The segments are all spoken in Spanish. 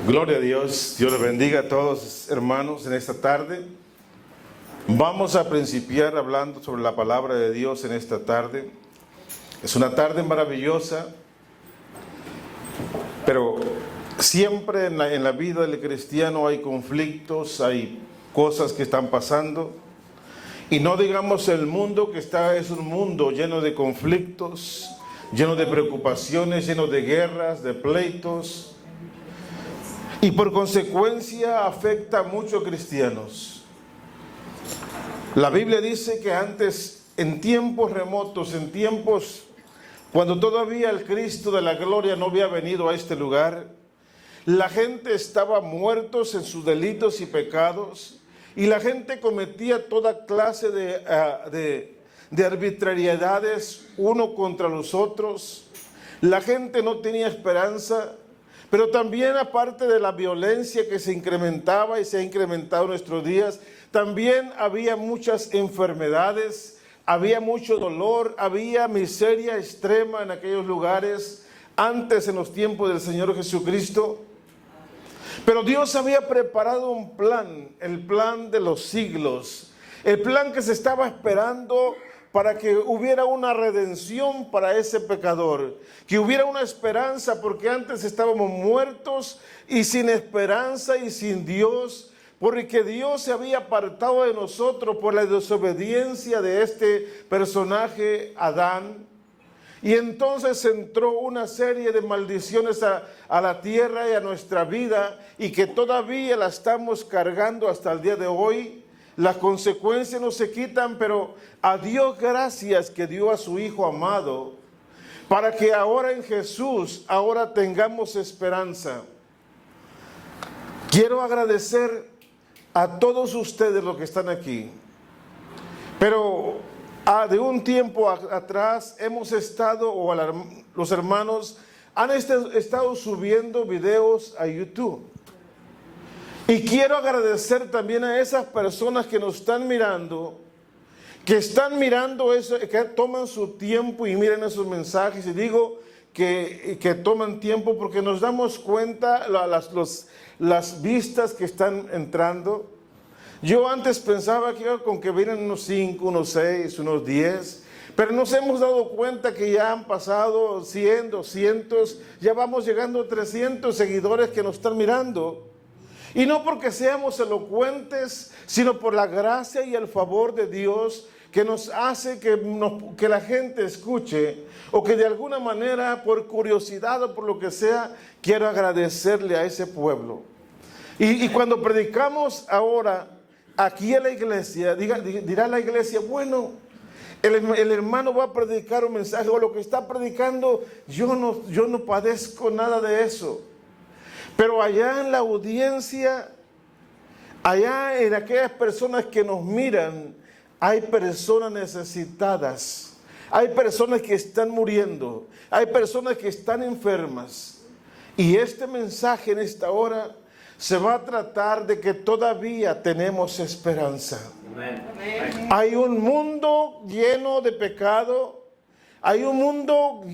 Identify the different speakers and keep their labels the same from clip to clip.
Speaker 1: Gloria a Dios. Dios les bendiga a todos, hermanos, en esta tarde. Vamos a principiar hablando sobre la palabra de Dios en esta tarde. Es una tarde maravillosa, pero siempre en la vida del cristiano hay conflictos, hay cosas que están pasando. Y no digamos el mundo que es un mundo lleno de conflictos, lleno de preocupaciones, lleno de guerras, de pleitos. Y por consecuencia afecta a muchos cristianos. La Biblia dice que antes, en tiempos remotos, en tiempos cuando todavía el Cristo de la gloria no había venido a este lugar, la gente estaba muertos en sus delitos y pecados, y la gente cometía toda clase de arbitrariedades uno contra los otros. La gente no tenía esperanza. Pero también, aparte de la violencia que se incrementaba y se ha incrementado en nuestros días, también había muchas enfermedades, había mucho dolor, había miseria extrema en aquellos lugares, antes en los tiempos del Señor Jesucristo. Pero Dios había preparado un plan, el plan de los siglos, el plan que se estaba esperando para que hubiera una redención para ese pecador, que hubiera una esperanza, porque antes estábamos muertos y sin esperanza y sin Dios, porque Dios se había apartado de nosotros por la desobediencia de este personaje, Adán. Y entonces entró una serie de maldiciones a la tierra y a nuestra vida, y que todavía la estamos cargando hasta el día de hoy. Las consecuencias no se quitan, pero a Dios gracias que dio a su Hijo amado, para que ahora en Jesús, ahora tengamos esperanza. Quiero agradecer a todos ustedes los que están aquí, pero de un tiempo atrás hemos estado, los hermanos han estado subiendo videos a YouTube. Y quiero agradecer también a esas personas que nos están mirando, que están mirando eso, que toman su tiempo y miren esos mensajes. Y digo que toman tiempo porque nos damos cuenta las vistas que están entrando. Yo antes pensaba que con que vienen unos 5, unos 6, unos 10, pero nos hemos dado cuenta que ya han pasado 100, 200, ya vamos llegando a 300 seguidores que nos están mirando. Y no porque seamos elocuentes, sino por la gracia y el favor de Dios que nos hace que la gente escuche, o que de alguna manera, por curiosidad o por lo que sea, quiero agradecerle a ese pueblo. Y cuando predicamos ahora aquí en la iglesia, dirá la iglesia, bueno, el hermano va a predicar un mensaje, o lo que está predicando, yo no padezco nada de eso. Pero allá en la audiencia, allá en aquellas personas que nos miran, hay personas necesitadas, hay personas que están muriendo, hay personas que están enfermas. Y este mensaje en esta hora se va a tratar de que todavía tenemos esperanza. Amén. Hay un mundo lleno de pecado, hay un mundo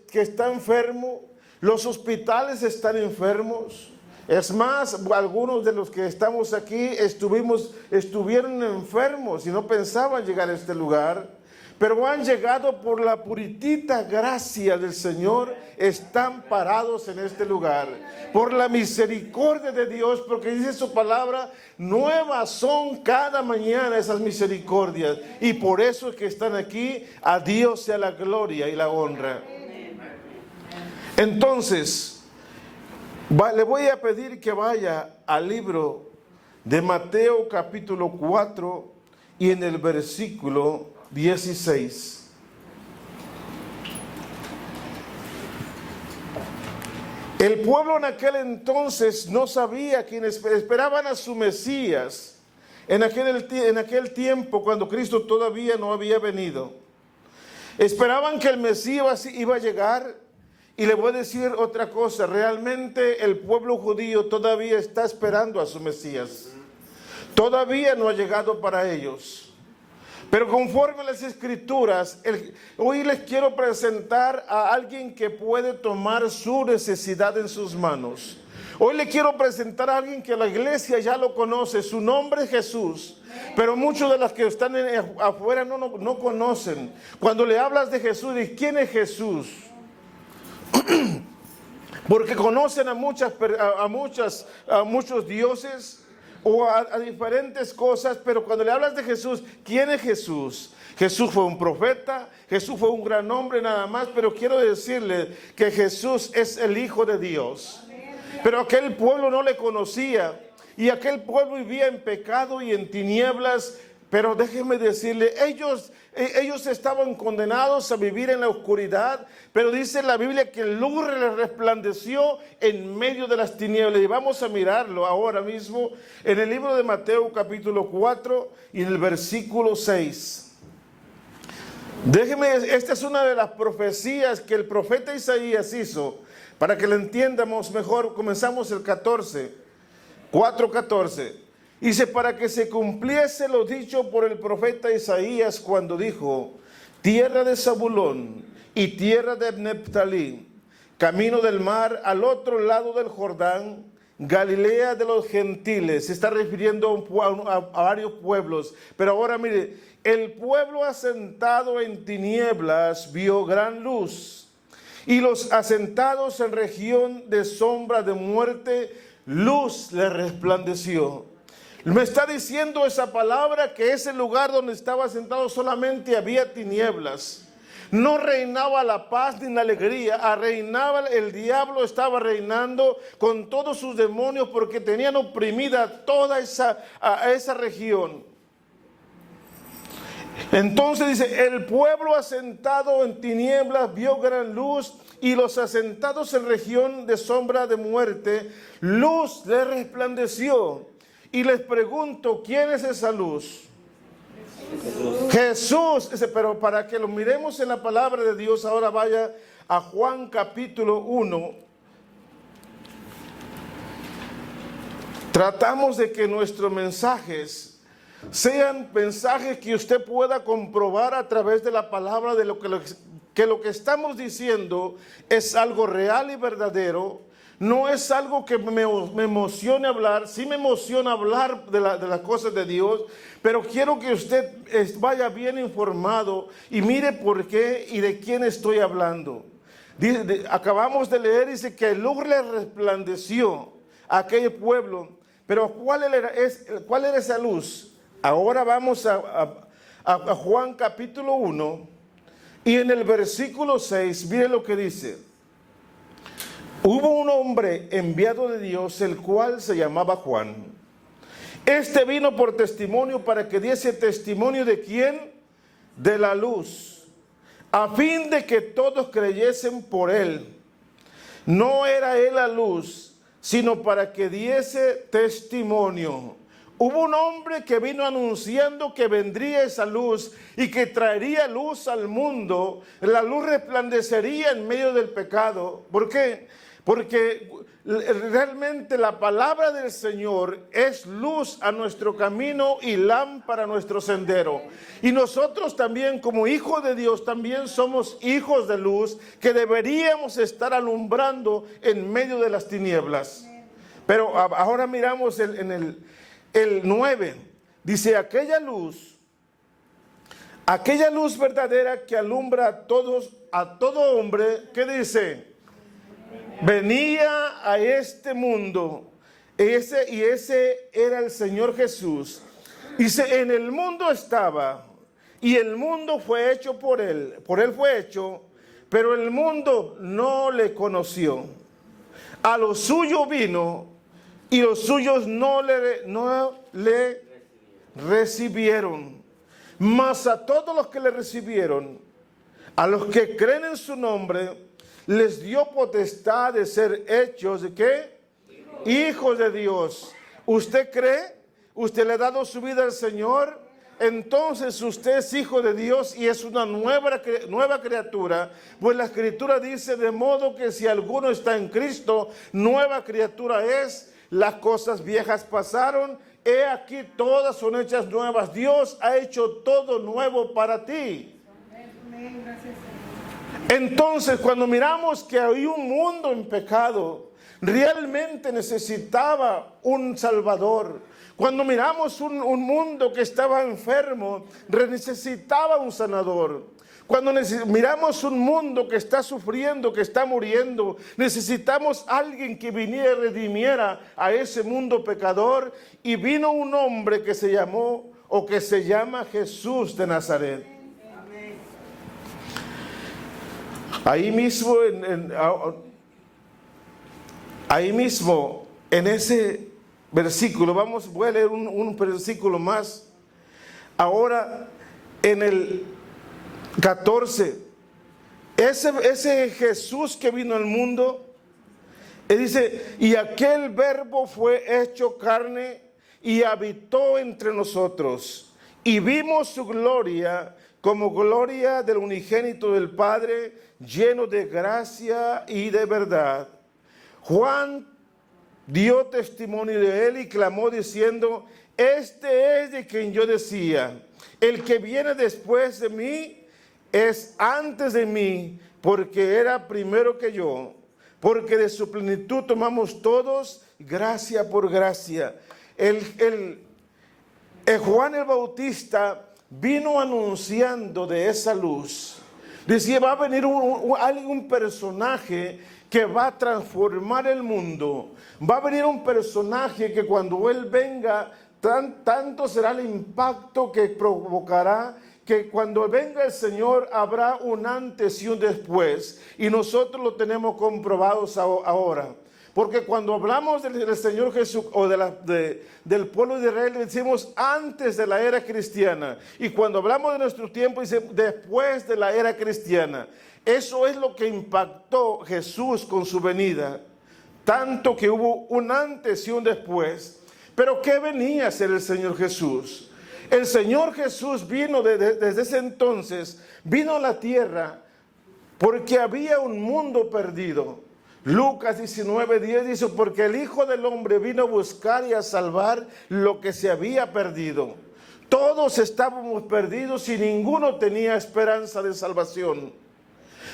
Speaker 1: que está enfermo. Los hospitales están enfermos. Es más, algunos de los que estamos aquí estuvieron enfermos y no pensaban llegar a este lugar, pero han llegado por la puritita gracia del Señor, están parados en este lugar, por la misericordia de Dios, porque dice su palabra, nuevas son cada mañana esas misericordias, y por eso es que están aquí. A Dios sea la gloria y la honra. Entonces, le voy a pedir que vaya al libro de Mateo capítulo 4 y en el versículo 16. El pueblo en aquel entonces no sabía quiénes esperaban a su Mesías en aquel tiempo, cuando Cristo todavía no había venido. Esperaban que el Mesías iba a llegar. Y le voy a decir otra cosa, realmente el pueblo judío todavía está esperando a su Mesías. Todavía no ha llegado para ellos. Pero conforme a las Escrituras, hoy les quiero presentar a alguien que puede tomar su necesidad en sus manos. Hoy le quiero presentar a alguien que la iglesia ya lo conoce. Su nombre es Jesús. Pero muchos de los que están afuera no conocen. Cuando le hablas de Jesús, ¿y quién es Jesús? Porque conocen a muchos dioses o a diferentes cosas, pero cuando le hablas de Jesús, ¿quién es Jesús? Jesús fue un profeta, Jesús fue un gran hombre nada más, pero quiero decirle que Jesús es el Hijo de Dios. Pero aquel pueblo no le conocía y aquel pueblo vivía en pecado y en tinieblas. Pero déjeme decirle, ellos estaban condenados a vivir en la oscuridad, pero dice la Biblia que el luz les resplandeció en medio de las tinieblas. Y vamos a mirarlo ahora mismo en el libro de Mateo capítulo 4 y en el versículo 6. Déjeme, esta es una de las profecías que el profeta Isaías hizo, para que lo entiendamos mejor. Comenzamos el 4:14. Dice, para que se cumpliese lo dicho por el profeta Isaías cuando dijo, tierra de Zabulón y tierra de Neftalí, camino del mar al otro lado del Jordán, Galilea de los gentiles. Se está refiriendo a varios pueblos. Pero ahora mire, el pueblo asentado en tinieblas vio gran luz, y los asentados en región de sombra de muerte, luz les resplandeció. Me está diciendo esa palabra que ese lugar donde estaba sentado solamente había tinieblas. No reinaba la paz ni la alegría, el diablo estaba reinando con todos sus demonios porque tenían oprimida toda esa región. Entonces dice, el pueblo asentado en tinieblas vio gran luz, y los asentados en región de sombra de muerte, luz les resplandeció. Y les pregunto, ¿quién es esa luz? Jesús. Pero para que lo miremos en la palabra de Dios, ahora vaya a Juan capítulo 1. Tratamos de que nuestros mensajes sean mensajes que usted pueda comprobar a través de la palabra, de lo que estamos diciendo es algo real y verdadero. No es algo que me emocione hablar. Sí me emociona hablar de las cosas de Dios, pero quiero que usted vaya bien informado y mire por qué y de quién estoy hablando. Acabamos de leer, dice que el luz le resplandeció a aquel pueblo. Pero ¿cuál era esa luz? Ahora vamos a Juan capítulo 1 y en el versículo 6, mire lo que dice. Hubo un hombre enviado de Dios, el cual se llamaba Juan. Este vino por testimonio, para que diese testimonio de ¿quién? De la luz, a fin de que todos creyesen por él. No era él la luz, sino para que diese testimonio. Hubo un hombre que vino anunciando que vendría esa luz y que traería luz al mundo. La luz resplandecería en medio del pecado. ¿Por qué? Porque realmente la palabra del Señor es luz a nuestro camino y lámpara a nuestro sendero. Y nosotros también, como hijos de Dios, también somos hijos de luz que deberíamos estar alumbrando en medio de las tinieblas. Pero ahora miramos el 9. Dice, aquella luz verdadera que alumbra a todo hombre, ¿qué dice? Venía a este mundo, y ese era el Señor Jesús. Dice, en el mundo estaba, y el mundo fue hecho por él fue hecho, pero el mundo no le conoció. A lo suyo vino, y los suyos no le recibieron. Mas a todos los que le recibieron, a los que creen en su nombre, les dio potestad de ser hechos ¿de qué? Hijos de Dios. ¿Usted cree? ¿Usted le ha dado su vida al Señor? Entonces usted es hijo de Dios y es una nueva criatura. Pues la Escritura dice, de modo que si alguno está en Cristo, nueva criatura es. Las cosas viejas pasaron, he aquí todas son hechas nuevas. Dios ha hecho todo nuevo para ti. Amén. Gracias. Entonces, cuando miramos que hay un mundo en pecado, realmente necesitaba un Salvador. Cuando miramos un mundo que estaba enfermo, necesitaba un sanador. Cuando miramos un mundo que está sufriendo, que está muriendo, necesitamos alguien que viniera y redimiera a ese mundo pecador. Y vino un hombre que se llamó o que se llama Jesús de Nazaret. Ahí mismo, en ese versículo, voy a leer un versículo más. Ahora, en el 14, ese Jesús que vino al mundo, él dice, y aquel verbo fue hecho carne y habitó entre nosotros, y vimos su gloria como gloria del unigénito del Padre, lleno de gracia y de verdad. Juan dio testimonio de él y clamó diciendo, este es de quien yo decía, el que viene después de mí es antes de mí, porque era primero que yo, porque de su plenitud tomamos todos gracia por gracia. Juan el Bautista vino anunciando de esa luz. Decía, va a venir un personaje que va a transformar el mundo. Va a venir un personaje que cuando él venga, tanto será el impacto que provocará, que cuando venga el Señor habrá un antes y un después. Y nosotros lo tenemos comprobados ahora. Porque cuando hablamos del Señor Jesús o del pueblo de Israel, decimos antes de la era cristiana. Y cuando hablamos de nuestro tiempo, dice después de la era cristiana. Eso es lo que impactó Jesús con su venida. Tanto que hubo un antes y un después. Pero ¿qué venía a ser el Señor Jesús? El Señor Jesús vino desde ese entonces, vino a la tierra porque había un mundo perdido. Lucas 19:10 dice, porque el Hijo del Hombre vino a buscar y a salvar lo que se había perdido. Todos estábamos perdidos y ninguno tenía esperanza de salvación.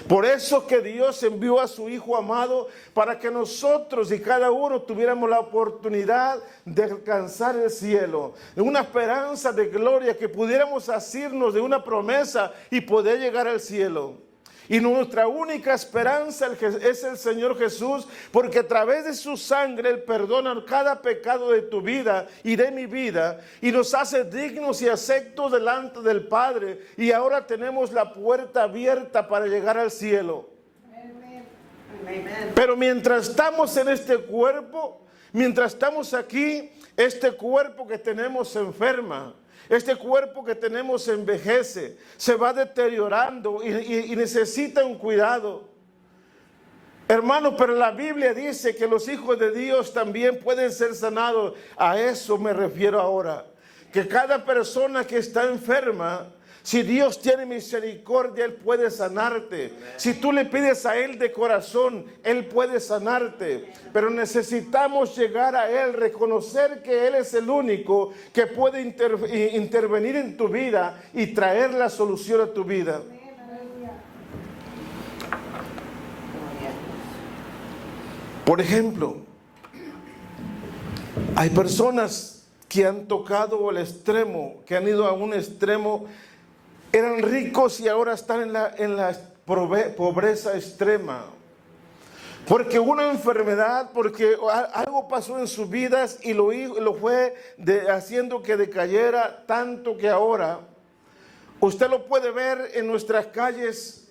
Speaker 1: Por eso que Dios envió a su Hijo amado para que nosotros y cada uno tuviéramos la oportunidad de alcanzar el cielo, de una esperanza de gloria, que pudiéramos asirnos de una promesa y poder llegar al cielo. Y nuestra única esperanza es el Señor Jesús, porque a través de su sangre Él perdona cada pecado de tu vida y de mi vida, y nos hace dignos y aceptos delante del Padre, y ahora tenemos la puerta abierta para llegar al cielo. Pero mientras estamos en este cuerpo, mientras estamos aquí, este cuerpo que tenemos se enferma. Este cuerpo que tenemos envejece, se va deteriorando y necesita un cuidado. Hermano, pero la Biblia dice que los hijos de Dios también pueden ser sanados. A eso me refiero ahora. Que cada persona que está enferma, si Dios tiene misericordia, Él puede sanarte. Si tú le pides a Él de corazón, Él puede sanarte. Pero necesitamos llegar a Él, reconocer que Él es el único que puede intervenir en tu vida y traer la solución a tu vida. Por ejemplo, hay personas que han tocado el extremo, que han ido a un extremo. Eran ricos y ahora están en la pobreza extrema. Porque una enfermedad, porque algo pasó en sus vidas y lo fue haciendo que decayera tanto que ahora, usted lo puede ver en nuestras calles.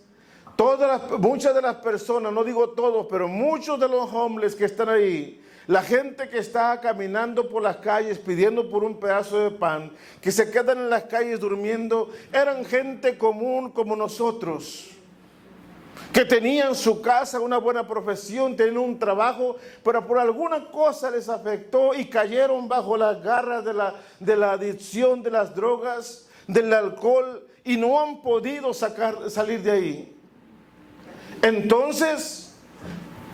Speaker 1: Muchas de las personas, no digo todos, pero muchos de los hombres que están ahí, la gente que está caminando por las calles pidiendo por un pedazo de pan, que se quedan en las calles durmiendo, eran gente común como nosotros, que tenían su casa, una buena profesión, tenían un trabajo, pero por alguna cosa les afectó y cayeron bajo las garras de la adicción, de las drogas, del alcohol, y no han podido salir de ahí. Entonces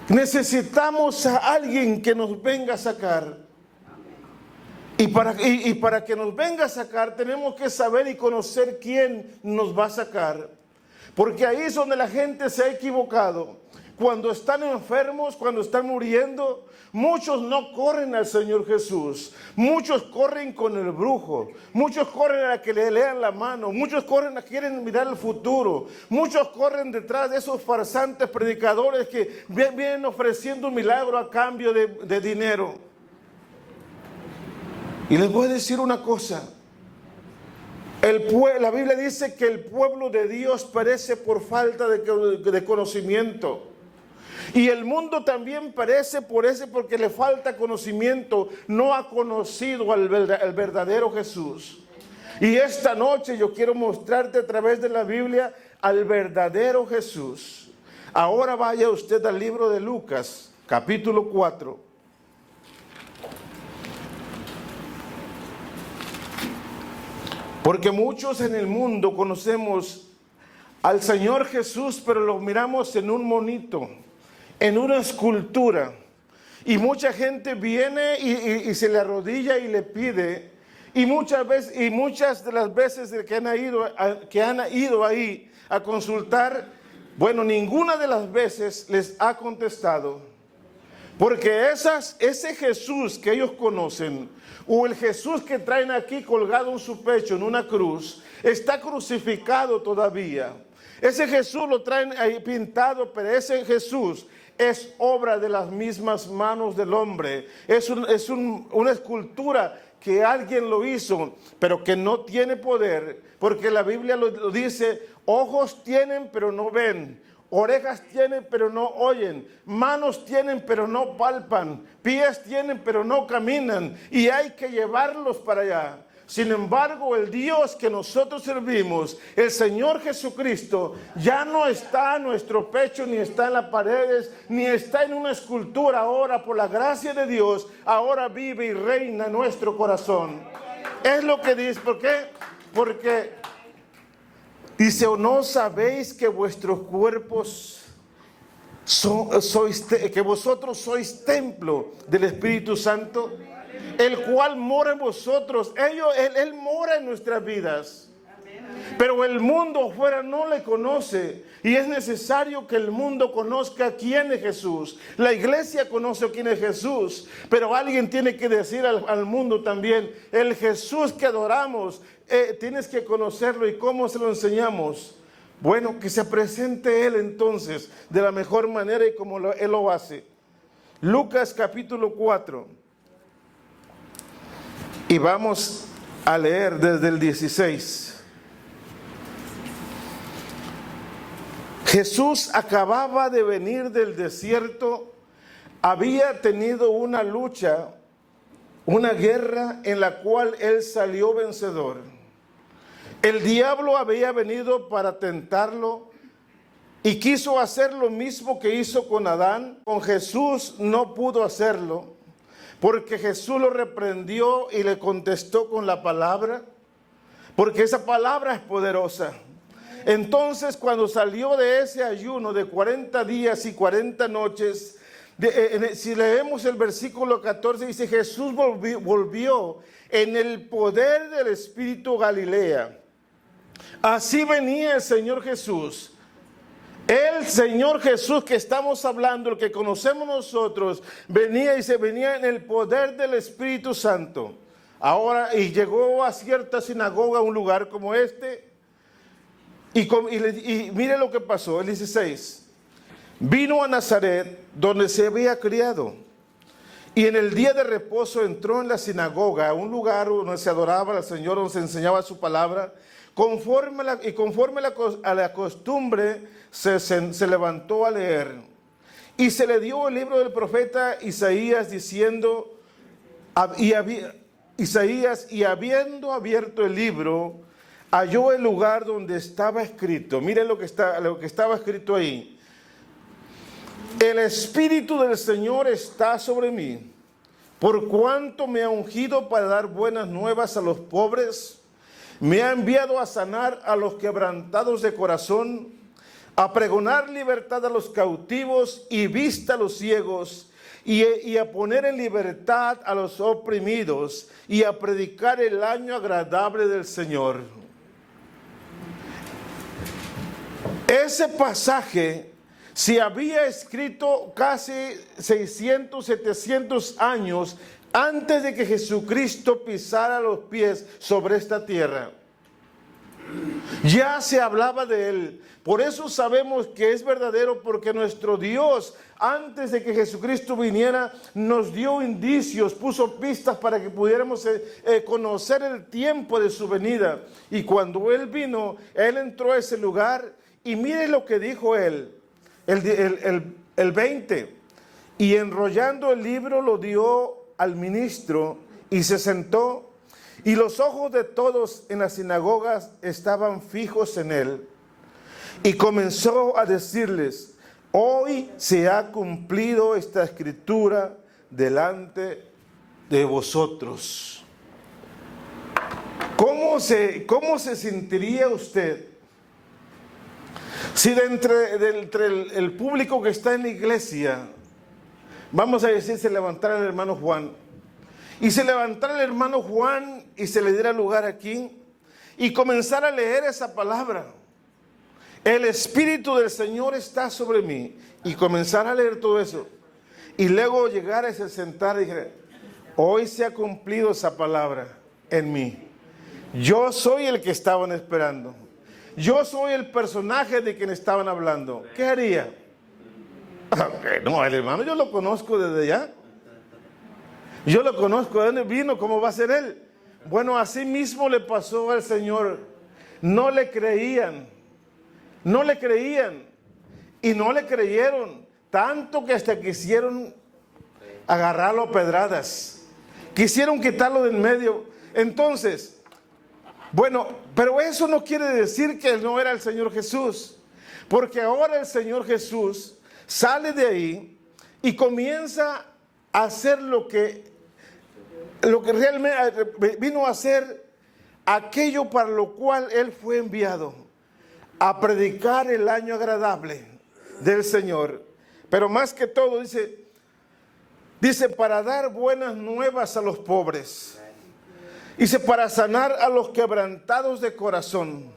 Speaker 1: necesitamos a alguien que nos venga a sacar. Y para que nos venga a sacar, tenemos que saber y conocer quién nos va a sacar. Porque ahí es donde la gente se ha equivocado. cuando están enfermos, cuando están muriendo, muchos no corren al Señor Jesús. Muchos corren con el brujo. Muchos corren a que le lean la mano. Muchos corren a que quieren mirar el futuro. Muchos corren detrás de esos farsantes predicadores que vienen ofreciendo un milagro a cambio de dinero. Y les voy a decir una cosa. La Biblia dice que el pueblo de Dios perece por falta de conocimiento. Y el mundo también perece porque le falta conocimiento. No ha conocido al verdadero Jesús. Y esta noche yo quiero mostrarte a través de la Biblia al verdadero Jesús. Ahora vaya usted al libro de Lucas, capítulo 4. Porque muchos en el mundo conocemos al Señor Jesús, pero lo miramos en un monito, en una escultura. Y mucha gente viene y se le arrodilla y le pide. Y muchas de las veces que han ido ahí a consultar, bueno, ninguna de las veces les ha contestado. Porque ese Jesús que ellos conocen, o el Jesús que traen aquí colgado en su pecho en una cruz, está crucificado todavía. Ese Jesús lo traen ahí pintado, pero ese Jesús es obra de las mismas manos del hombre. Es una escultura que alguien lo hizo, pero que no tiene poder, porque la Biblia lo dice: ojos tienen pero no ven, orejas tienen pero no oyen, manos tienen pero no palpan, pies tienen pero no caminan, y hay que llevarlos para allá. Sin embargo, el Dios que nosotros servimos, el Señor Jesucristo, ya no está en nuestro pecho, ni está en las paredes, ni está en una escultura. Ahora, por la gracia de Dios, ahora vive y reina en nuestro corazón. Es lo que dice. ¿Por qué? Porque dice: ¿o no sabéis que vuestros cuerpos que vosotros sois templo del Espíritu Santo, el cual mora en vosotros? Él mora en nuestras vidas. Pero el mundo afuera no le conoce, y es necesario que el mundo conozca quién es Jesús. La iglesia conoce quién es Jesús, pero alguien tiene que decir al mundo también: el Jesús que adoramos, tienes que conocerlo. ¿Y cómo se lo enseñamos? Bueno, que se presente Él entonces de la mejor manera y como Él lo hace. Lucas capítulo 4. Y vamos a leer desde el 16. Jesús acababa de venir del desierto, había tenido una lucha, una guerra en la cual Él salió vencedor. El diablo había venido para tentarlo y quiso hacer lo mismo que hizo con Adán. Con Jesús no pudo hacerlo, porque Jesús lo reprendió y le contestó con la palabra, porque esa palabra es poderosa. Entonces, cuando salió de ese ayuno de 40 días y 40 noches, si leemos el versículo 14, dice: Jesús volvió en el poder del Espíritu Galilea. Así venía el Señor Jesús. El Señor Jesús que estamos hablando, el que conocemos nosotros, venía en el poder del Espíritu Santo. Ahora, y llegó a cierta sinagoga, un lugar como este, y mire lo que pasó, el 16. Vino a Nazaret, donde se había criado, y en el día de reposo entró en la sinagoga, un lugar donde se adoraba al Señor, donde se enseñaba su palabra. Conforme a la costumbre, se levantó a leer. Y se le dio el libro del profeta Isaías, diciendo, y habiendo abierto el libro, halló el lugar donde estaba escrito. Miren lo que estaba escrito ahí: el Espíritu del Señor está sobre mí, por cuanto me ha ungido para dar buenas nuevas a los pobres. Me ha enviado a sanar a los quebrantados de corazón, a pregonar libertad a los cautivos y vista a los ciegos, y a poner en libertad a los oprimidos, y a predicar el año agradable del Señor. Ese pasaje se había escrito casi 600, 700 años antes de que Jesucristo pisara los pies sobre esta tierra. Ya se hablaba de él. Por eso sabemos que es verdadero, porque nuestro Dios, antes de que Jesucristo viniera, nos dio indicios, puso pistas para que pudiéramos conocer el tiempo de su venida. Y cuando Él vino, Él entró a ese lugar y mire lo que dijo Él, el 20. Y enrollando el libro lo dio al ministro y se sentó. Y los ojos de todos en las sinagogas estaban fijos en él. Y comenzó a decirles: hoy se ha cumplido esta escritura delante de vosotros. ¿Cómo se sentiría usted si de entre el público que está en la iglesia, vamos a decir, se levantara el hermano Juan, y se levantara el hermano Juan y se le diera lugar aquí y comenzara a leer esa palabra? El Espíritu del Señor está sobre mí, y comenzara a leer todo eso, y luego llegara a sentar y dijera: hoy se ha cumplido esa palabra en mí. Yo soy el que estaban esperando. Yo soy el personaje de quien estaban hablando. ¿Qué haría? No, el hermano yo lo conozco desde ya. Yo lo conozco, ¿de dónde vino? ¿Cómo va a ser él? Bueno, así mismo le pasó al Señor. No le creían. No le creían. Y no le creyeron. Tanto que hasta quisieron agarrarlo a pedradas. Quisieron quitarlo de en medio. Entonces, bueno, pero eso no quiere decir que no era el Señor Jesús. Porque ahora el Señor Jesús sale de ahí y comienza a hacer lo que realmente vino a hacer, aquello para lo cual Él fue enviado, a predicar el año agradable del Señor. Pero más que todo dice para dar buenas nuevas a los pobres. Dice para sanar a los quebrantados de corazón,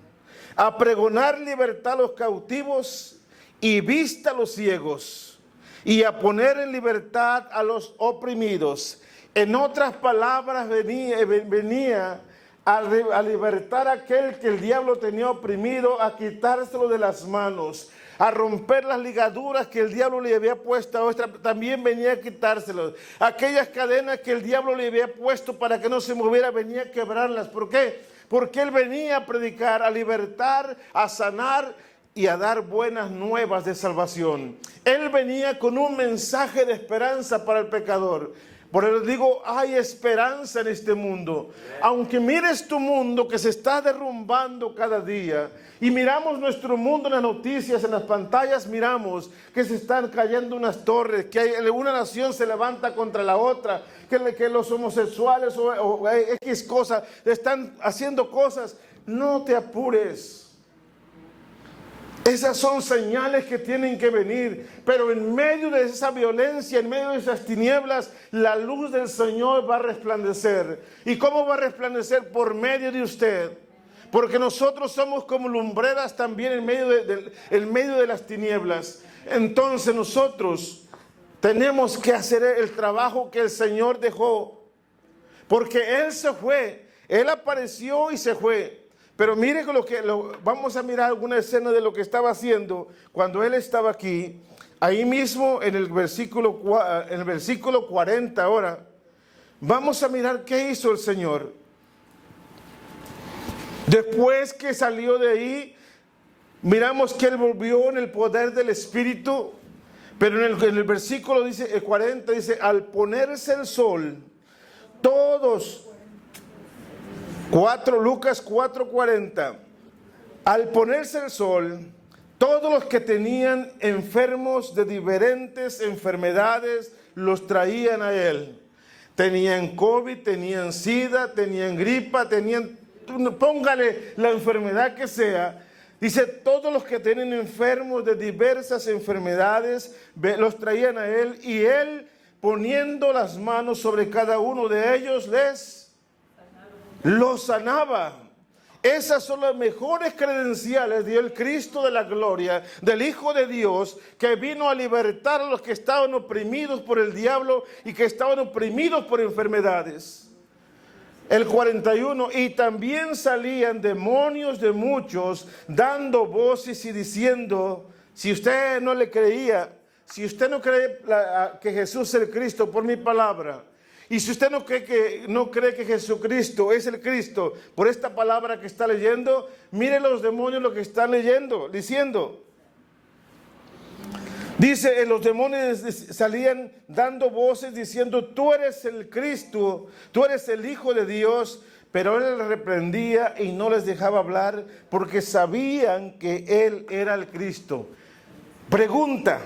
Speaker 1: a pregonar libertad a los cautivos y vista a los ciegos, y a poner en libertad a los oprimidos. En otras palabras, venía a libertar a aquel que el diablo tenía oprimido, a quitárselo de las manos, a romper las ligaduras que el diablo le había puesto a otra. También venía a quitárselo. Aquellas cadenas que el diablo le había puesto para que no se moviera, venía a quebrarlas. ¿Por qué? Porque él venía a predicar, a libertar, a sanar y a dar buenas nuevas de salvación. Él venía con un mensaje de esperanza para el pecador. Por eso digo, hay esperanza en este mundo. Aunque mires tu mundo que se está derrumbando cada día, y miramos nuestro mundo en las noticias, en las pantallas, miramos que se están cayendo unas torres, que una nación se levanta contra la otra, que los homosexuales o X cosas están haciendo cosas. No te apures. Esas son señales que tienen que venir, pero en medio de esa violencia, en medio de esas tinieblas, la luz del Señor va a resplandecer. ¿Y cómo va a resplandecer? Por medio de usted. Porque nosotros somos como lumbreras también en medio de las tinieblas. Entonces nosotros tenemos que hacer el trabajo que el Señor dejó. Porque Él se fue, Él apareció y se fue. Pero mire vamos a mirar alguna escena de lo que estaba haciendo cuando Él estaba aquí. Ahí mismo en el versículo 40 ahora. Vamos a mirar qué hizo el Señor. Después que salió de ahí, miramos que Él volvió en el poder del Espíritu. Pero en el versículo dice, el 40 dice, al ponerse el sol, todos... Lucas 4:40. Al ponerse el sol, todos los que tenían enfermos de diferentes enfermedades los traían a Él. Tenían COVID, tenían SIDA, tenían gripa, póngale la enfermedad que sea. Dice, todos los que tienen enfermos de diversas enfermedades los traían a Él, y Él, poniendo las manos sobre cada uno de ellos, los sanaba. Esas son las mejores credenciales del Cristo de la gloria, del Hijo de Dios, que vino a libertar a los que estaban oprimidos por el diablo y que estaban oprimidos por enfermedades. El 41, y también salían demonios de muchos, dando voces y diciendo, si usted no le creía, si usted no cree que Jesús es el Cristo por mi palabra, y si usted no cree que Jesucristo es el Cristo por esta palabra que está leyendo, mire los demonios lo que están diciendo. Dice, los demonios salían dando voces diciendo, tú eres el Cristo, tú eres el Hijo de Dios. Pero él les reprendía y no les dejaba hablar porque sabían que él era el Cristo. Pregunta,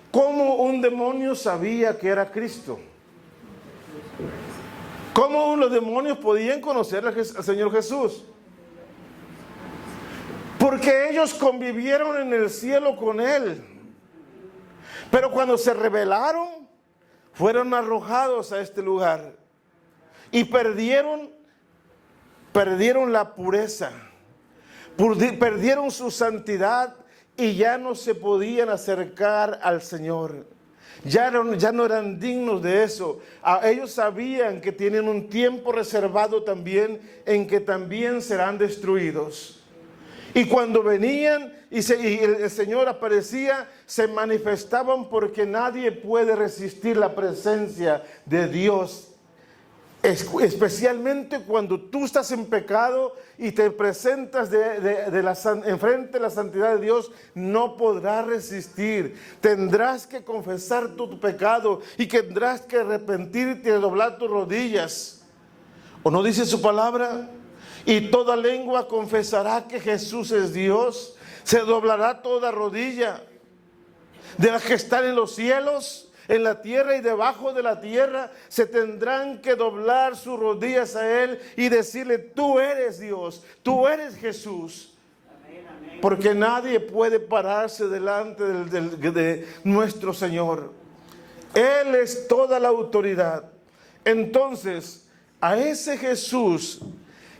Speaker 1: ¿cómo un demonio sabía que era Cristo? ¿Cómo los demonios podían conocer al Señor Jesús? Porque ellos convivieron en el cielo con Él. Pero cuando se rebelaron, fueron arrojados a este lugar. Y perdieron la pureza. Perdieron su santidad y ya no se podían acercar al Señor. Ya no eran dignos de eso. Ellos sabían que tienen un tiempo reservado también en que también serán destruidos. Y cuando venían y el Señor aparecía, se manifestaban porque nadie puede resistir la presencia de Dios. Especialmente cuando tú estás en pecado y te presentas enfrente de la santidad de Dios, no podrás resistir. Tendrás que confesar tu pecado y tendrás que arrepentirte y doblar tus rodillas. ¿O no dice su palabra? Y toda lengua confesará que Jesús es Dios. Se doblará toda rodilla de las que están en los cielos, en la tierra y debajo de la tierra. Se tendrán que doblar sus rodillas a Él y decirle, tú eres Dios, tú eres Jesús. Porque nadie puede pararse delante de nuestro Señor. Él es toda la autoridad. Entonces, a ese Jesús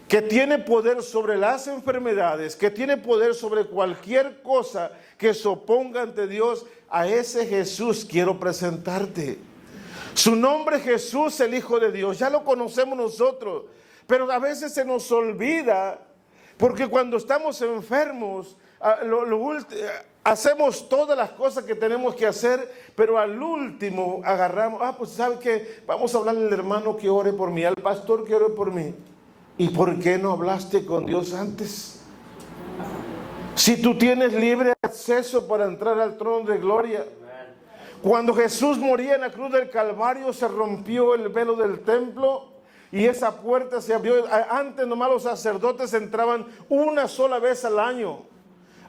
Speaker 1: que tiene poder sobre las enfermedades, que tiene poder sobre cualquier cosa que se oponga ante Dios, a ese Jesús quiero presentarte. Su nombre es Jesús, el Hijo de Dios. Ya lo conocemos nosotros, pero a veces se nos olvida, porque cuando estamos enfermos, hacemos todas las cosas que tenemos que hacer, pero al último agarramos, pues ¿sabe qué? Vamos a hablarle al hermano que ore por mí, al pastor que ore por mí. ¿Y por qué no hablaste con Dios antes? Si tú tienes libre acceso para entrar al trono de gloria. Cuando Jesús moría en la cruz del Calvario, se rompió el velo del templo y esa puerta se abrió. Antes nomás los sacerdotes entraban una sola vez al año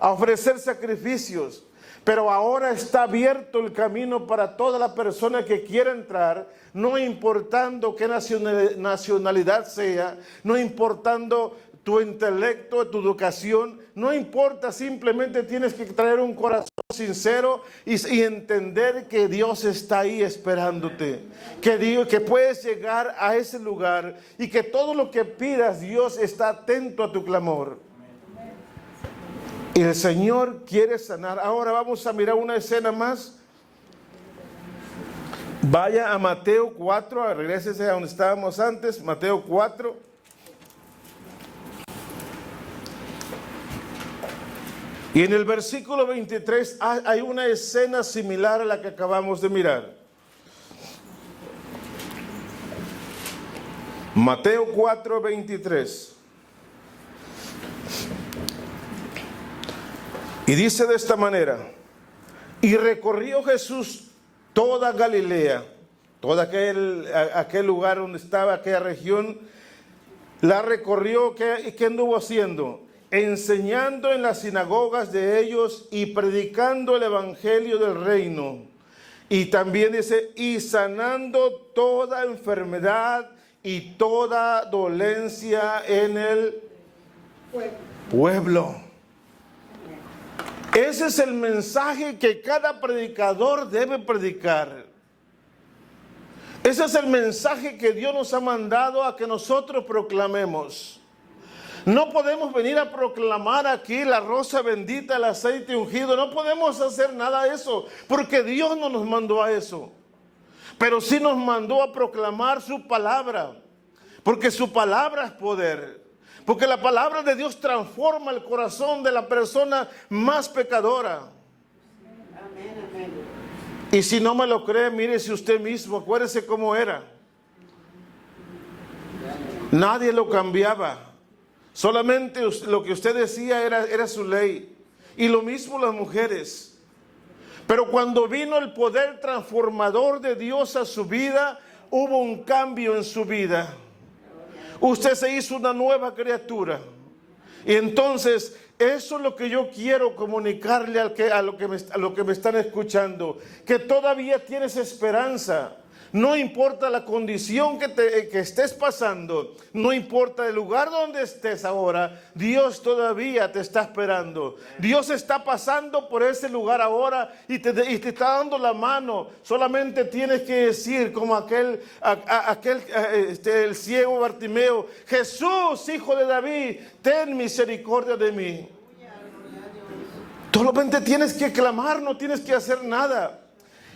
Speaker 1: a ofrecer sacrificios. Pero ahora está abierto el camino para toda la persona que quiera entrar, no importando qué nacionalidad sea, no importando tu intelecto, tu educación, no importa, simplemente tienes que traer un corazón sincero y entender que Dios está ahí esperándote, que puedes llegar a ese lugar y que todo lo que pidas, Dios está atento a tu clamor. Y el Señor quiere sanar. Ahora vamos a mirar una escena más. Vaya a Mateo 4, regrésese a donde estábamos antes, Mateo 4. Y en el versículo 23 hay una escena similar a la que acabamos de mirar. Mateo 4, 23. Y dice de esta manera, y recorrió Jesús toda Galilea, todo aquel lugar donde estaba, aquella región, la recorrió. ¿Qué anduvo haciendo? Enseñando en las sinagogas de ellos y predicando el evangelio del reino. Y también dice, y sanando toda enfermedad y toda dolencia en el pueblo. Ese es el mensaje que cada predicador debe predicar. Ese es el mensaje que Dios nos ha mandado a que nosotros proclamemos. No podemos venir a proclamar aquí la rosa bendita, el aceite ungido. No podemos hacer nada de eso, porque Dios no nos mandó a eso. Pero sí nos mandó a proclamar su palabra, porque su palabra es poder. Porque la palabra de Dios transforma el corazón de la persona más pecadora.
Speaker 2: Amén, amén.
Speaker 1: Y si no me lo cree, mírese usted mismo, acuérdese cómo era. Nadie lo cambiaba. Solamente lo que usted decía era su ley. Y lo mismo las mujeres. Pero cuando vino el poder transformador de Dios a su vida, hubo un cambio en su vida. Usted se hizo una nueva criatura. Y entonces, eso es lo que yo quiero comunicarle a lo que me están escuchando. Que todavía tienes esperanza. No importa la condición que estés pasando, no importa el lugar donde estés ahora, Dios todavía te está esperando. Dios está pasando por ese lugar ahora y te está dando la mano. Solamente tienes que decir como el ciego Bartimeo: Jesús, hijo de David, ten misericordia de mí. Solamente tienes que clamar, no tienes que hacer nada.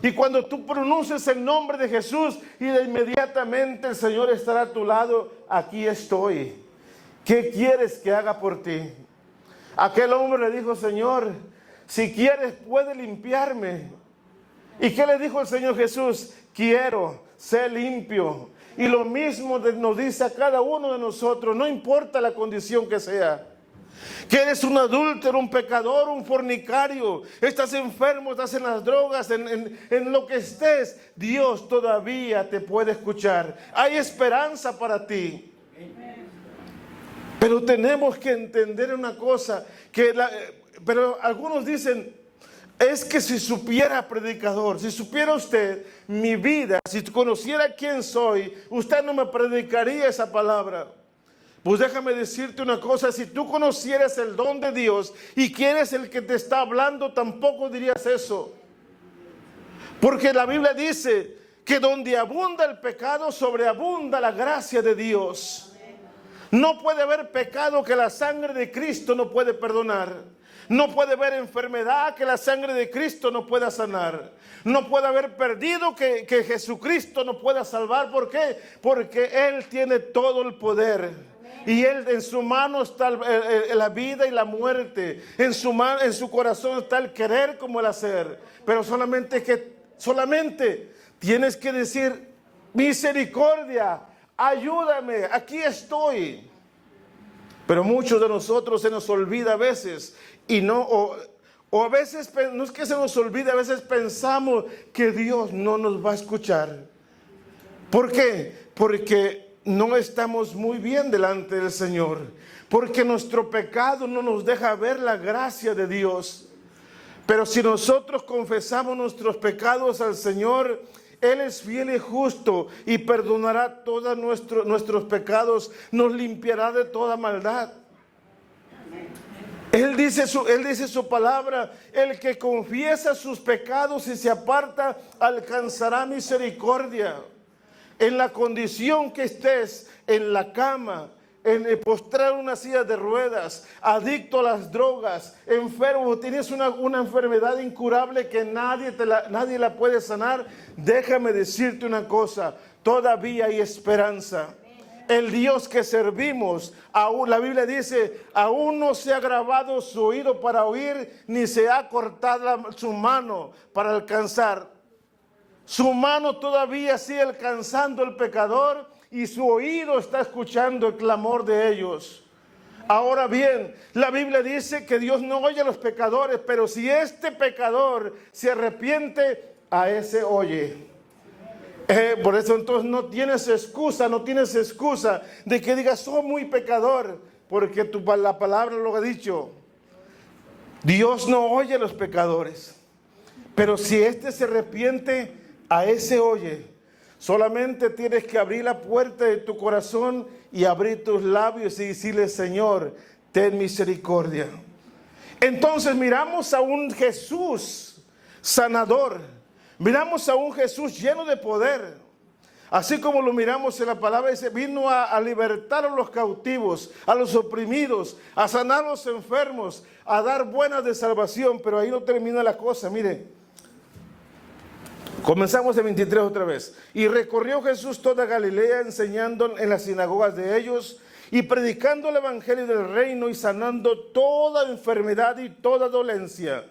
Speaker 1: Y cuando tú pronuncias el nombre de Jesús, y de inmediatamente el Señor estará a tu lado: aquí estoy. ¿Qué quieres que haga por ti? Aquel hombre le dijo: Señor, si quieres puede limpiarme. ¿Y qué le dijo el Señor Jesús? Quiero, sé limpio. Y lo mismo nos dice a cada uno de nosotros, no importa la condición que sea. Que eres un adúltero, un pecador, un fornicario, estás enfermo, estás en las drogas, en lo que estés, Dios todavía te puede escuchar. Hay esperanza para ti. Pero tenemos que entender una cosa, pero algunos dicen: es que si supiera, predicador, si supiera usted mi vida, si conociera quién soy, usted no me predicaría esa palabra. Pues déjame decirte una cosa: si tú conocieras el don de Dios y quién es el que te está hablando, tampoco dirías eso. Porque la Biblia dice que donde abunda el pecado, sobreabunda la gracia de Dios. No puede haber pecado que la sangre de Cristo no puede perdonar. No puede haber enfermedad que la sangre de Cristo no pueda sanar. No puede haber perdido que Jesucristo no pueda salvar. ¿Por qué? Porque Él tiene todo el poder. Y en su mano está la vida y la muerte. En su corazón está el querer como el hacer. Pero solamente tienes que decir: misericordia, ayúdame, aquí estoy. Pero muchos de nosotros se nos olvida a veces. O a veces, no es que se nos olvide, a veces pensamos que Dios no nos va a escuchar. ¿Por qué? Porque no estamos muy bien delante del Señor, porque nuestro pecado no nos deja ver la gracia de Dios. Pero si nosotros confesamos nuestros pecados al Señor, Él es fiel y justo y perdonará todos nuestros pecados, nos limpiará de toda maldad. Él dice su palabra: el que confiesa sus pecados y se aparta alcanzará misericordia. En la condición que estés, en la cama, postrado en una silla de ruedas, adicto a las drogas, enfermo, tienes una enfermedad incurable que nadie la puede sanar, déjame decirte una cosa: todavía hay esperanza. El Dios que servimos, la Biblia dice: aún no se ha grabado su oído para oír, ni se ha cortado su mano para alcanzar. Su mano todavía sigue alcanzando al pecador y su oído está escuchando el clamor de ellos. Ahora bien, la Biblia dice que Dios no oye a los pecadores, pero si este pecador se arrepiente, a ese oye. Por eso entonces no tienes excusa de que digas: soy muy pecador, porque la palabra lo ha dicho. Dios no oye a los pecadores, pero si este se arrepiente, a ese oye. Solamente tienes que abrir la puerta de tu corazón y abrir tus labios y decirle: Señor, ten misericordia. Entonces miramos a un Jesús sanador. Miramos a un Jesús lleno de poder. Así como lo miramos en la palabra, dice, vino a libertar a los cautivos, a los oprimidos, a sanar a los enfermos, a dar buenas de salvación. Pero ahí no termina la cosa, mire. Comenzamos el 23 otra vez. Y recorrió Jesús toda Galilea, enseñando en las sinagogas de ellos y predicando el evangelio del reino y sanando toda enfermedad y toda dolencia.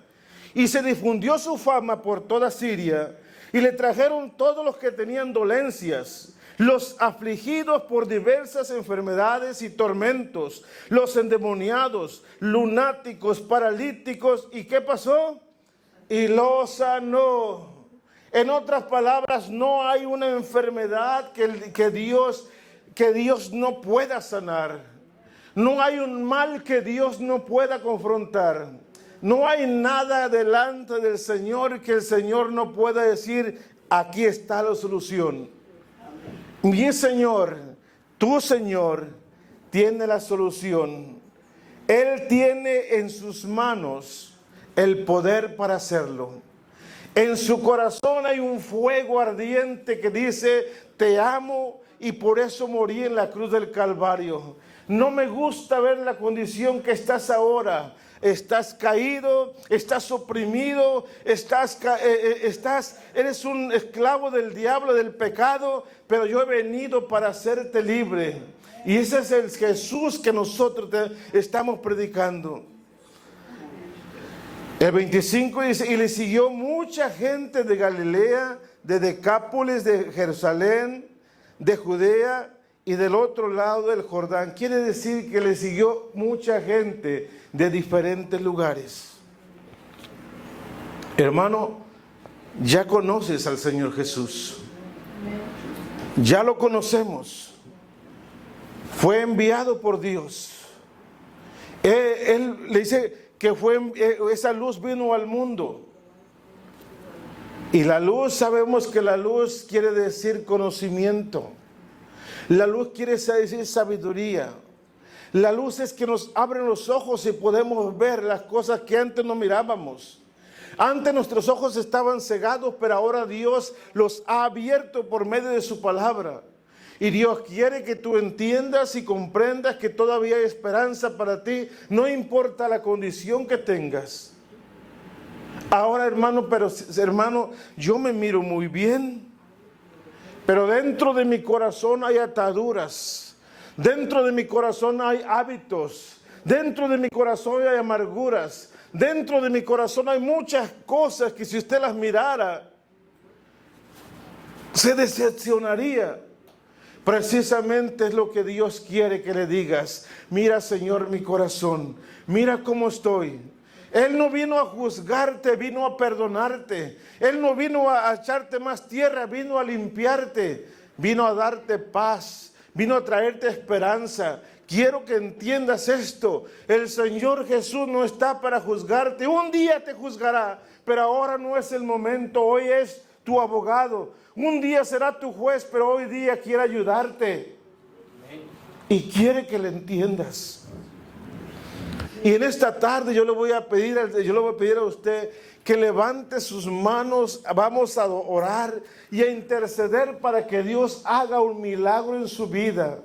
Speaker 1: Y se difundió su fama por toda Siria. Y le trajeron todos los que tenían dolencias, los afligidos por diversas enfermedades y tormentos, los endemoniados, lunáticos, paralíticos. ¿Y qué pasó? Y los sanó. En otras palabras, no hay una enfermedad que Dios no pueda sanar. No hay un mal que Dios no pueda confrontar. No hay nada delante del Señor que el Señor no pueda decir, aquí está la solución. Mi Señor, tu Señor, tiene la solución. Él tiene en sus manos el poder para hacerlo. En su corazón hay un fuego ardiente que dice, te amo y por eso morí en la cruz del Calvario. No me gusta ver la condición que estás ahora. Estás caído, estás oprimido, eres un esclavo del diablo, del pecado, pero yo he venido para hacerte libre. Y ese es el Jesús que nosotros estamos predicando. El 25 dice, y le siguió mucha gente de Galilea, de Decápolis, de Jerusalén, de Judea y del otro lado del Jordán. Quiere decir que le siguió mucha gente de diferentes lugares. Hermano, ya conoces al Señor Jesús. Ya lo conocemos. Fue enviado por Dios. Él le dice que esa luz vino al mundo. Y la luz, sabemos que la luz quiere decir conocimiento. La luz quiere decir sabiduría. La luz es que nos abren los ojos y podemos ver las cosas que antes no mirábamos. Antes nuestros ojos estaban cegados, pero ahora Dios los ha abierto por medio de su palabra. Y Dios quiere que tú entiendas y comprendas que todavía hay esperanza para ti, no importa la condición que tengas. Ahora, hermano, yo me miro muy bien, pero dentro de mi corazón hay ataduras. Dentro de mi corazón hay hábitos. Dentro de mi corazón hay amarguras. Dentro de mi corazón hay muchas cosas que si usted las mirara, se decepcionaría. Precisamente es lo que Dios quiere que le digas. Mira, Señor, mi corazón. Mira cómo estoy. Él no vino a juzgarte, vino a perdonarte. Él no vino a echarte más tierra, vino a limpiarte. Vino a darte paz. Vino a traerte esperanza. Quiero que entiendas esto. El Señor Jesús no está para juzgarte. Un día te juzgará, pero ahora no es el momento. Hoy es tu abogado. Un día será tu juez, pero hoy día quiere ayudarte. Y quiere que le entiendas. Y en esta tarde yo le voy a pedir a usted que levante sus manos. Vamos a orar y a interceder para que Dios haga un milagro en su vida.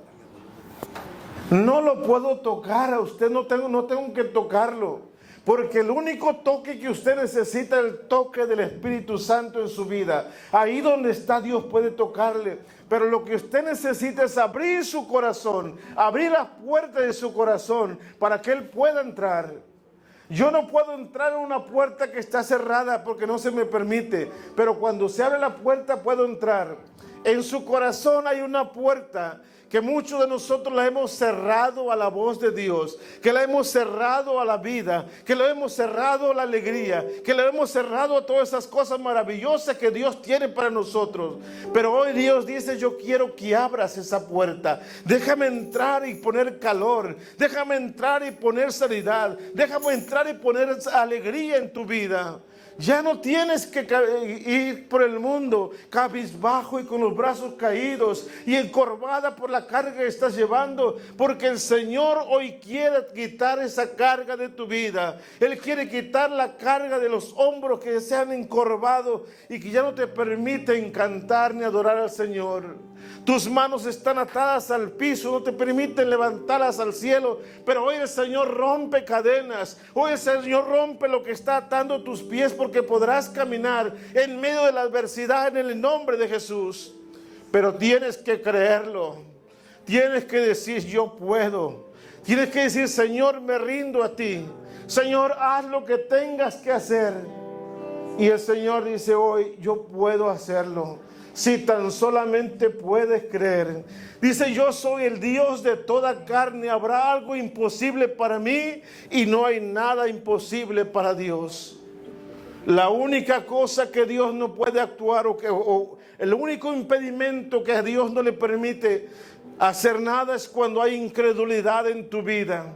Speaker 1: No lo puedo tocar a usted, no tengo que tocarlo. Porque el único toque que usted necesita es el toque del Espíritu Santo en su vida. Ahí donde está Dios puede tocarle. Pero lo que usted necesita es abrir su corazón, abrir las puertas de su corazón para que Él pueda entrar. Yo no puedo entrar en una puerta que está cerrada porque no se me permite. Pero cuando se abre la puerta puedo entrar. En su corazón hay una puerta que muchos de nosotros la hemos cerrado a la voz de Dios, que la hemos cerrado a la vida, que la hemos cerrado a la alegría, que la hemos cerrado a todas esas cosas maravillosas que Dios tiene para nosotros. Pero hoy Dios dice, yo quiero que abras esa puerta. Déjame entrar y poner calor, déjame entrar y poner sanidad, déjame entrar y poner alegría en tu vida. Ya no tienes que ir por el mundo cabizbajo y con los brazos caídos y encorvada por la carga que estás llevando, porque el Señor hoy quiere quitar esa carga de tu vida. Él quiere quitar la carga de los hombros que se han encorvado y que ya no te permiten cantar ni adorar al Señor. Tus manos están atadas al piso, no te permiten levantarlas al cielo, pero hoy el Señor rompe cadenas, hoy el Señor rompe lo que está atando tus pies, porque podrás caminar en medio de la adversidad en el nombre de Jesús. Pero tienes que creerlo, tienes que decir yo puedo, tienes que decir Señor me rindo a ti, Señor haz lo que tengas que hacer. Y el Señor dice hoy yo puedo hacerlo. Si tan solamente puedes creer. Dice, yo soy el Dios de toda carne. ¿Habrá algo imposible para mí? Y no hay nada imposible para Dios. La única cosa que Dios no puede actuar o el único impedimento que a Dios no le permite hacer nada es cuando hay incredulidad en tu vida.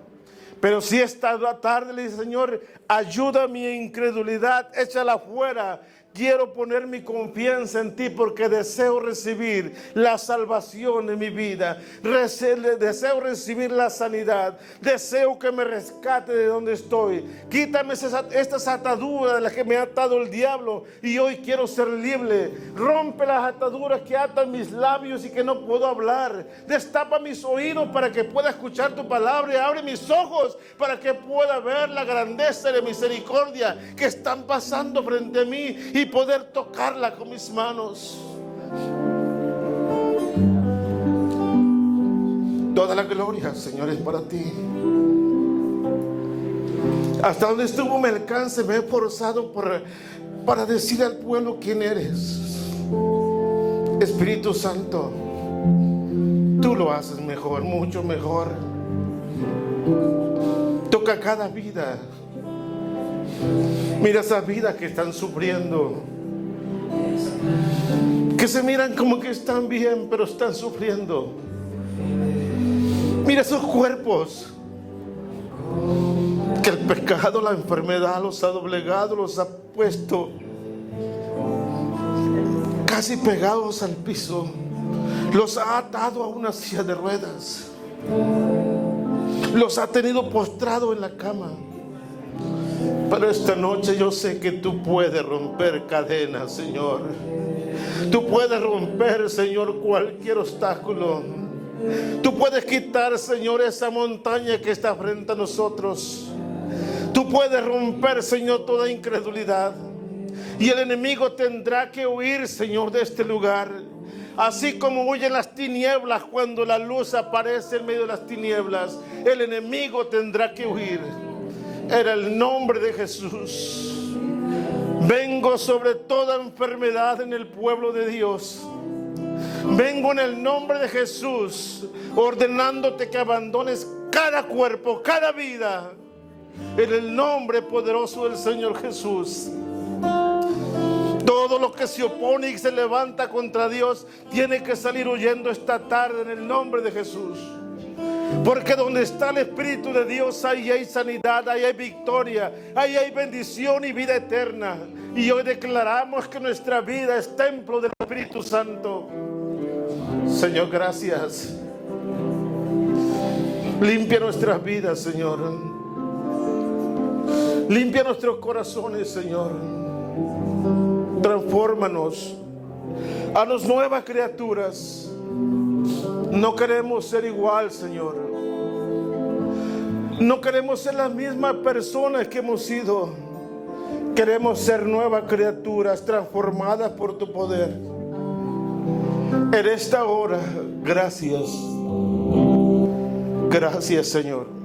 Speaker 1: Pero si esta tarde le dice, Señor, ayuda a mi incredulidad, échala fuera. Quiero poner mi confianza en ti porque deseo recibir la salvación en mi vida. Deseo recibir la sanidad. Deseo que me rescate de donde estoy. Quítame estas ataduras de las que me ha atado el diablo y hoy quiero ser libre. Rompe las ataduras que atan mis labios y que no puedo hablar. Destapa mis oídos para que pueda escuchar tu palabra y abre mis ojos para que pueda ver la grandeza y la misericordia que están pasando frente a mí y poder tocarla con mis manos. Toda la gloria, Señor, es para ti. Hasta donde estuvo mi alcance, me he esforzado para decir al pueblo quién eres. Espíritu Santo, tú lo haces mejor, mucho mejor. Toca cada vida. Mira esas vidas que están sufriendo, que se miran como que están bien, pero están sufriendo. Mira esos cuerpos que el pecado, la enfermedad los ha doblegado, los ha puesto casi pegados al piso, los ha atado a una silla de ruedas, los ha tenido postrados en la cama. Pero esta noche yo sé que tú puedes romper cadenas, Señor. Tú puedes romper, Señor, cualquier obstáculo. Tú puedes quitar, Señor, esa montaña que está frente a nosotros. Tú puedes romper, Señor, toda incredulidad. Y el enemigo tendrá que huir, Señor, de este lugar. Así como huyen las tinieblas cuando la luz aparece en medio de las tinieblas, el enemigo tendrá que huir. En el nombre de Jesús, vengo sobre toda enfermedad en el pueblo de Dios. Vengo en el nombre de Jesús, ordenándote que abandones cada cuerpo, cada vida, en el nombre poderoso del Señor Jesús. Todo lo que se opone y se levanta contra Dios tiene que salir huyendo esta tarde en el nombre de Jesús. Porque donde está el Espíritu de Dios, ahí hay sanidad, ahí hay victoria, ahí hay bendición y vida eterna. Y hoy declaramos que nuestra vida es templo del Espíritu Santo. Señor, gracias. Limpia nuestras vidas, Señor. Limpia nuestros corazones, Señor. Transfórmanos. Haznos nuevas criaturas. No queremos ser igual, Señor. No queremos ser las mismas personas que hemos sido. Queremos ser nuevas criaturas transformadas por tu poder. En esta hora, gracias. Gracias, Señor.